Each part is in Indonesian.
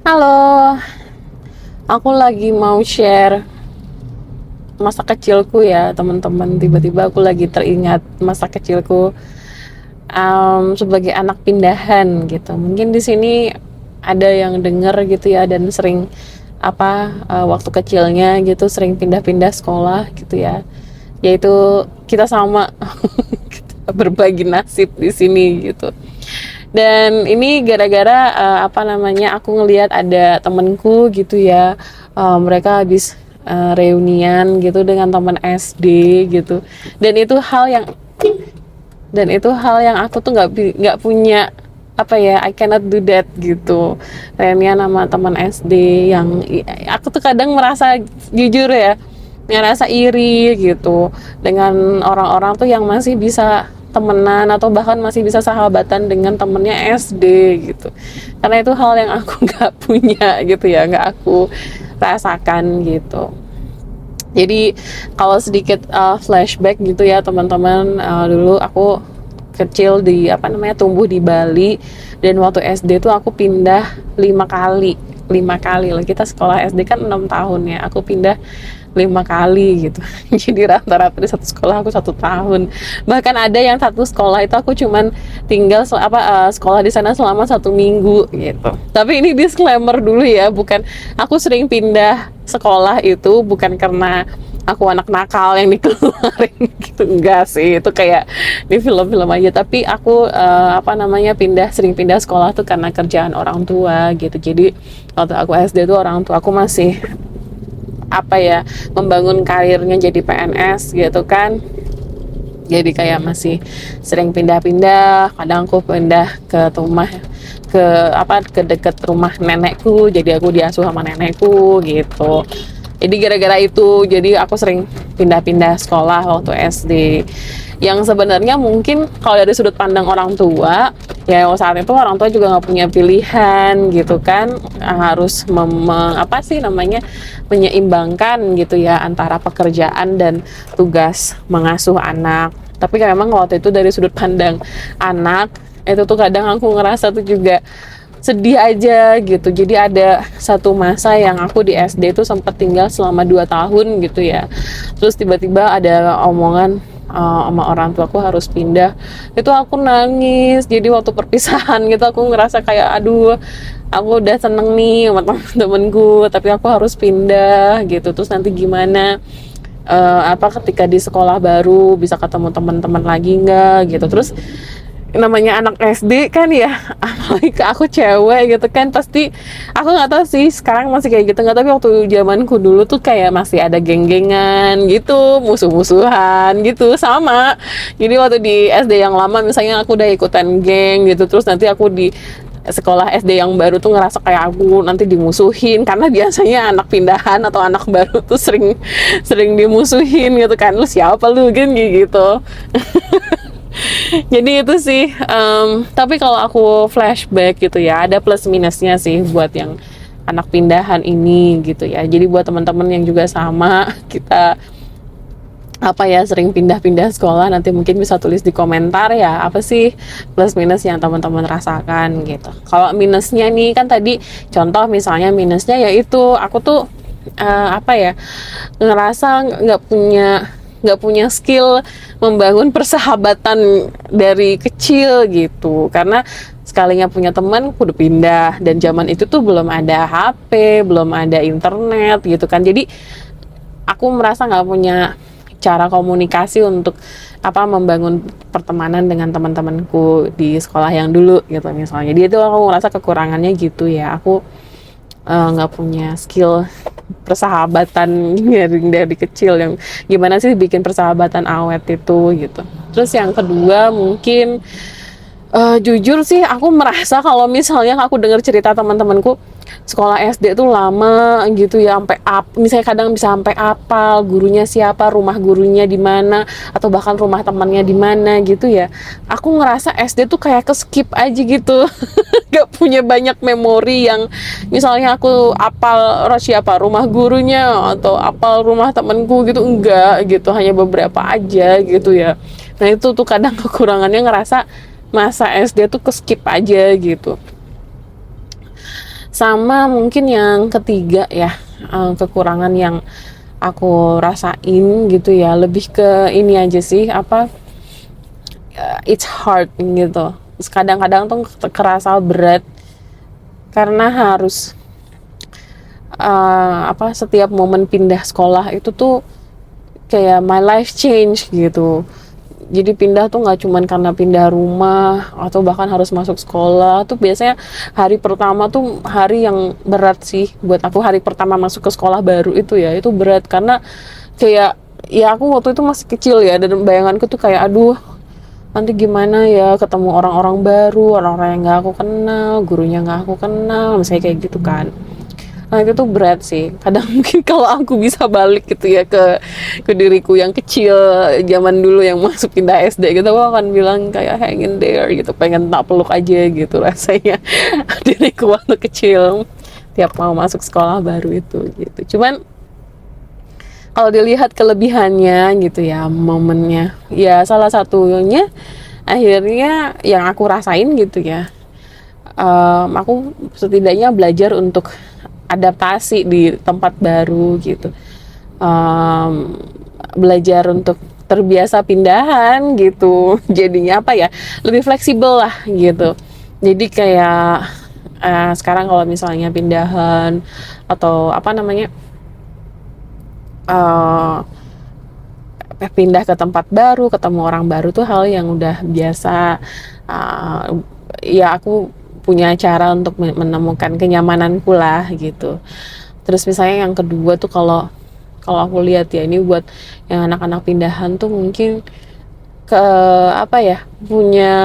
Halo, aku lagi mau share masa kecilku ya teman-teman. Tiba-tiba aku lagi teringat masa kecilku sebagai anak pindahan gitu. Mungkin di sini ada yang denger gitu ya dan sering waktu kecilnya gitu sering pindah-pindah sekolah gitu ya. Yaitu kita sama kita berbagi nasib di sini gitu. Dan ini gara-gara aku ngelihat ada temenku gitu ya, mereka habis reunian gitu dengan teman SD gitu. Dan itu hal yang aku tuh nggak punya I cannot do that gitu. Reunian sama teman SD yang aku tuh kadang merasa, jujur ya, ngerasa iri gitu dengan orang-orang tuh yang masih bisa temenan atau bahkan masih bisa sahabatan dengan temennya SD gitu, karena itu hal yang aku nggak punya gitu ya, nggak aku rasakan gitu. Jadi kalau sedikit flashback gitu ya teman-teman, dulu aku kecil tumbuh di Bali, dan waktu SD tuh aku pindah 5 kali loh. Kita sekolah SD kan 6 tahun ya, aku pindah 5 kali gitu. Jadi rata-rata di satu sekolah aku 1 tahun, bahkan ada yang satu sekolah itu aku cuman tinggal sekolah di sana selama 1 minggu gitu. Tapi ini disclaimer dulu ya, bukan aku sering pindah sekolah itu bukan karena aku anak nakal yang dikeluarin gitu, enggak sih, itu kayak di film-film aja. Tapi aku sering pindah sekolah tuh karena kerjaan orang tua gitu. Jadi waktu aku SD tuh orang tua aku masih membangun karirnya jadi PNS gitu kan. Jadi kayak masih sering pindah-pindah. Kadang aku pindah ke rumah ke deket rumah nenekku, jadi aku diasuh sama nenekku gitu. Jadi gara-gara itu jadi aku sering pindah-pindah sekolah waktu SD, yang sebenarnya mungkin kalau dari sudut pandang orang tua ya, saat itu orang tua juga nggak punya pilihan gitu kan, harus menyeimbangkan gitu ya antara pekerjaan dan tugas mengasuh anak. Tapi kan memang waktu itu dari sudut pandang anak itu tuh kadang aku ngerasa tuh juga sedih aja gitu. Jadi ada satu masa yang aku di SD itu sempat tinggal selama 2 tahun gitu ya. Terus tiba-tiba ada omongan sama orang tua aku harus pindah. Itu aku nangis. Jadi waktu perpisahan gitu aku ngerasa kayak aduh, aku udah seneng nih sama temen-temenku, tapi aku harus pindah gitu. Terus nanti gimana? Ketika di sekolah baru bisa ketemu teman-teman lagi nggak gitu. Terus namanya anak SD kan ya, apalagi ke aku cewek gitu kan, pasti aku nggak tahu sih sekarang masih kayak gitu nggak, tapi waktu zamanku dulu tuh kayak masih ada geng-gengan gitu, musuh-musuhan gitu sama. Jadi waktu di SD yang lama misalnya aku udah ikutan geng gitu, terus nanti aku di sekolah SD yang baru tuh ngerasa kayak aku nanti dimusuhin, karena biasanya anak pindahan atau anak baru tuh sering dimusuhin gitu kan, lu siapa lu kan gitu. Jadi itu sih, tapi kalau aku flashback gitu ya, ada plus minusnya sih buat yang anak pindahan ini gitu ya. Jadi buat teman-teman yang juga sama kita sering pindah-pindah sekolah, nanti mungkin bisa tulis di komentar ya, apa sih plus minus yang teman-teman rasakan gitu. Kalau minusnya nih kan tadi contoh misalnya minusnya yaitu aku tuh ngerasa nggak punya skill membangun persahabatan dari kecil gitu, karena sekalinya punya teman udah pindah, dan zaman itu tuh belum ada HP, belum ada internet gitu kan. Jadi aku merasa nggak punya cara komunikasi untuk membangun pertemanan dengan teman-temanku di sekolah yang dulu gitu misalnya. Jadi itu aku ngerasa kekurangannya gitu ya, aku nggak punya skill persahabatan dari kecil, yang gimana sih bikin persahabatan awet itu gitu. Terus yang kedua mungkin jujur sih aku merasa kalau misalnya aku dengar cerita teman-temanku sekolah SD tuh lama gitu ya, sampai misalnya kadang bisa sampai apal gurunya siapa, rumah gurunya di mana, atau bahkan rumah temannya di mana gitu ya. Aku ngerasa SD tuh kayak ke-skip aja gitu. Gak punya banyak memori yang misalnya aku apal siapa rumah gurunya atau apal rumah temanku gitu, enggak gitu, hanya beberapa aja gitu ya. Nah itu tuh kadang kekurangannya, ngerasa masa SD tuh ke-skip aja gitu. Sama mungkin yang ketiga ya, kekurangan yang aku rasain gitu ya, lebih ke ini aja sih, apa, it's hard gitu. Terus kadang-kadang tuh kerasa berat karena harus apa, setiap momen pindah sekolah itu tuh kayak my life change gitu. Jadi pindah tuh nggak cuman karena pindah rumah atau bahkan harus masuk sekolah tuh, biasanya hari pertama tuh hari yang berat sih buat aku. Hari pertama masuk ke sekolah baru itu ya, itu berat karena kayak, ya aku waktu itu masih kecil ya, dan bayanganku tuh kayak aduh nanti gimana ya ketemu orang-orang baru, orang-orang yang nggak aku kenal, gurunya nggak aku kenal, misalnya kayak gitu kan. Nah itu tuh berat sih. Kadang mungkin kalau aku bisa balik gitu ya ke diriku yang kecil zaman dulu yang masuk pindah SD gitu, aku akan bilang kayak hang in there gitu, pengen tak peluk aja gitu rasanya diriku waktu kecil tiap mau masuk sekolah baru itu gitu. Cuman kalau dilihat kelebihannya gitu ya, momennya ya, salah satunya akhirnya yang aku rasain gitu ya, aku setidaknya belajar untuk adaptasi di tempat baru gitu, belajar untuk terbiasa pindahan gitu. Jadinya apa ya, lebih fleksibel lah gitu. Jadi kayak sekarang kalau misalnya pindahan atau apa namanya, uh, pindah ke tempat baru, ketemu orang baru tuh hal yang udah biasa. Ya aku punya cara untuk menemukan kenyamananku lah gitu. Terus misalnya yang kedua tuh, kalau kalau aku lihat ya, ini buat yang anak-anak pindahan tuh mungkin ke apa ya, punya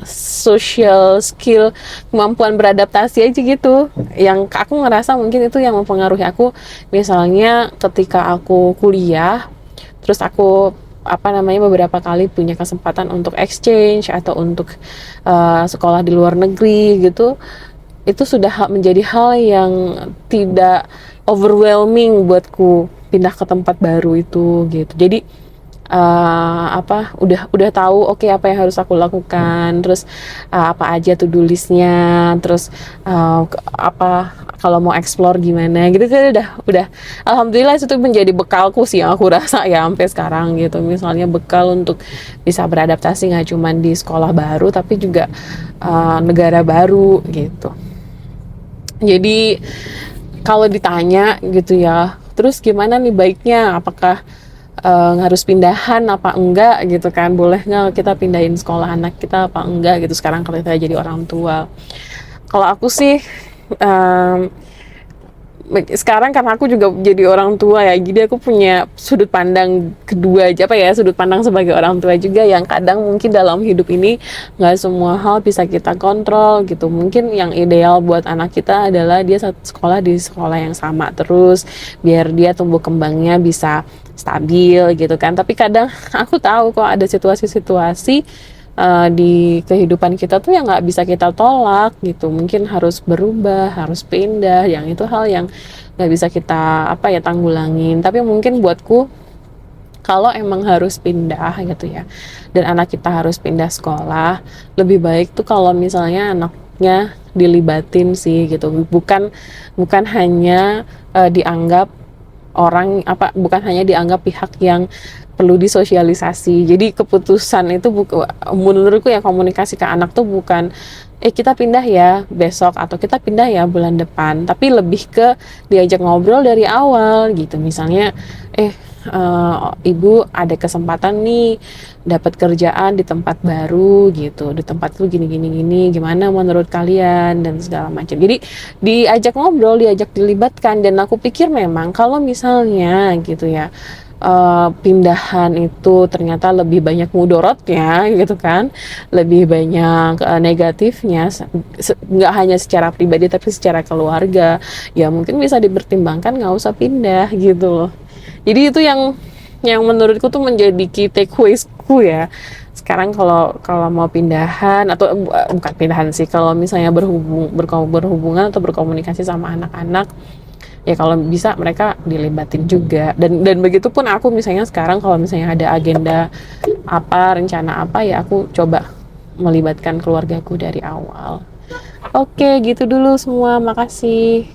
social skill, kemampuan beradaptasi aja gitu, yang aku ngerasa mungkin itu yang mempengaruhi aku. Misalnya ketika aku kuliah, terus aku apa namanya, beberapa kali punya kesempatan untuk exchange atau untuk sekolah di luar negeri gitu, itu sudah menjadi hal yang tidak overwhelming buatku pindah ke tempat baru itu gitu. Jadi apa, udah tahu oke, apa yang harus aku lakukan, terus apa aja to-do listnya, terus apa kalau mau explore gimana gitu kan, udah alhamdulillah itu menjadi bekalku sih yang aku rasa ya sampai sekarang gitu. Misalnya bekal untuk bisa beradaptasi nggak cuma di sekolah baru tapi juga negara baru gitu. Jadi kalau ditanya gitu ya, terus gimana nih baiknya, apakah harus pindahan apa enggak gitu kan, boleh nggak kita pindahin sekolah anak kita apa enggak gitu sekarang kalau kita jadi orang tua. Kalau aku sih um, sekarang karena aku juga jadi orang tua ya, jadi aku punya sudut pandang kedua aja, apa ya, sudut pandang sebagai orang tua juga, yang kadang mungkin dalam hidup ini nggak semua hal bisa kita kontrol gitu. Mungkin yang ideal buat anak kita adalah dia sekolah di sekolah yang sama terus, biar dia tumbuh kembangnya bisa stabil gitu kan. Tapi kadang aku tahu kok ada situasi-situasi di kehidupan kita tuh yang nggak bisa kita tolak gitu, mungkin harus berubah, harus pindah, yang itu hal yang nggak bisa kita apa ya, tanggulangin. Tapi mungkin buatku, kalau emang harus pindah gitu ya, dan anak kita harus pindah sekolah, lebih baik tuh kalau misalnya anaknya dilibatin sih gitu, bukan hanya dianggap orang apa, bukan hanya dianggap pihak yang perlu disosialisasi. Jadi keputusan itu menurutku ya, komunikasi ke anak tuh bukan kita pindah ya besok atau kita pindah ya bulan depan, tapi lebih ke diajak ngobrol dari awal gitu. Misalnya ibu ada kesempatan nih dapat kerjaan di tempat baru gitu, di tempat lu gini gini gini, gimana menurut kalian dan segala macam. Jadi diajak ngobrol, diajak dilibatkan. Dan aku pikir memang kalau misalnya gitu ya, pindahan itu ternyata lebih banyak mudorotnya gitu kan, lebih banyak negatifnya, nggak hanya secara pribadi tapi secara keluarga, ya mungkin bisa dipertimbangkan nggak usah pindah gitu loh. Jadi itu yang menurutku tuh menjadi key takeaways-ku ya. Sekarang kalau mau pindahan atau bukan pindahan sih, kalau misalnya berhubungan atau berkomunikasi sama anak-anak, ya kalau bisa mereka dilibatin juga. Dan begitu pun aku misalnya sekarang kalau misalnya ada agenda apa, rencana apa, ya aku coba melibatkan keluargaku dari awal. Oke, gitu dulu semua. Makasih.